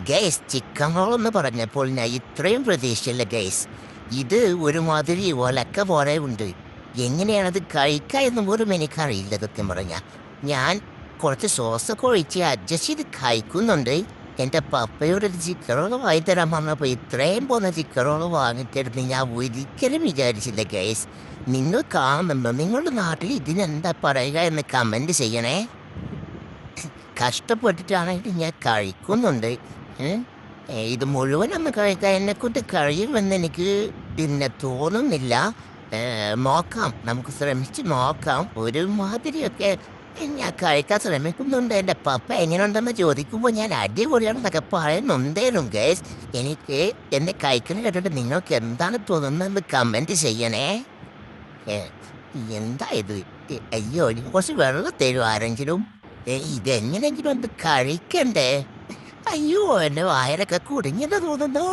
Guys chicken roll എന്ന് പറഞ്ഞപ്പോൾ ഞാൻ ഇത്രയും പ്രതീക്ഷിച്ചില്ല ഗൈസ്. ഇത് ഒരുമാതിരി ഒലക്ക പോലെ ഉണ്ട്. എങ്ങനെയാണത് കഴിക്കുക എന്ന് പോലും എനിക്കറിയില്ല സത്യം പറഞ്ഞാൽ. ഞാൻ കുറച്ച് സോസൊക്കെ ഒഴിച്ച് അഡ്ജസ്റ്റ് ചെയ്ത് കഴിക്കുന്നുണ്ട്. എൻ്റെ പപ്പയോട് ഒരു ചിക്കൻ റോൾ വാങ്ങിത്തരാൻ പറഞ്ഞപ്പോൾ ഇത്രയും പോകുന്ന ചിക്കൻ റോൾ വാങ്ങിത്തരുന്ന് ഞാൻ ഒരിക്കലും വിചാരിച്ചില്ല ഗൈസ്. നിങ്ങൾ കാണുന്നുണ്ടോ? നിങ്ങളുടെ നാട്ടിൽ ഇതിനെന്താ പറയുക എന്ന് കമൻറ്റ് ചെയ്യണേ. കഷ്ടപ്പെട്ടിട്ടാണെങ്കിൽ ഞാൻ കഴിക്കുന്നുണ്ട്. ഇത് മുഴുവനൊന്ന് കഴിക്കാൻ എന്നെക്കൊണ്ട് കഴിയുമെന്ന് എനിക്ക് പിന്നെ തോന്നുന്നില്ല. നോക്കാം, നമുക്ക് ശ്രമിച്ച് നോക്കാം. ഒരുമാതിരിയൊക്കെ ഞാൻ കഴിക്കാൻ ശ്രമിക്കുന്നുണ്ട്. എൻ്റെ പപ്പ എങ്ങനെയുണ്ടെന്ന് ചോദിക്കുമ്പോൾ ഞാൻ അടിപൊളിയാണെന്നൊക്കെ പറയുന്നുണ്ടേലും ഗൈസ്. എനിക്ക് എന്നെ കഴിക്കുന്ന കേട്ടിട്ട് നിങ്ങൾക്ക് എന്താണ് തോന്നുന്നതെന്ന് കമൻറ്റ് ചെയ്യണേ. എന്താ ഇത്? അയ്യോ, കുറച്ച് വെള്ളം തരും ആരെങ്കിലും. ഇതെങ്ങനെങ്കിലും ഒന്ന് കഴിക്കണ്ടേ? അയ്യോ, എൻ്റെ വായലൊക്കെ കുടുങ്ങിയെന്ന് തോന്നുന്നു.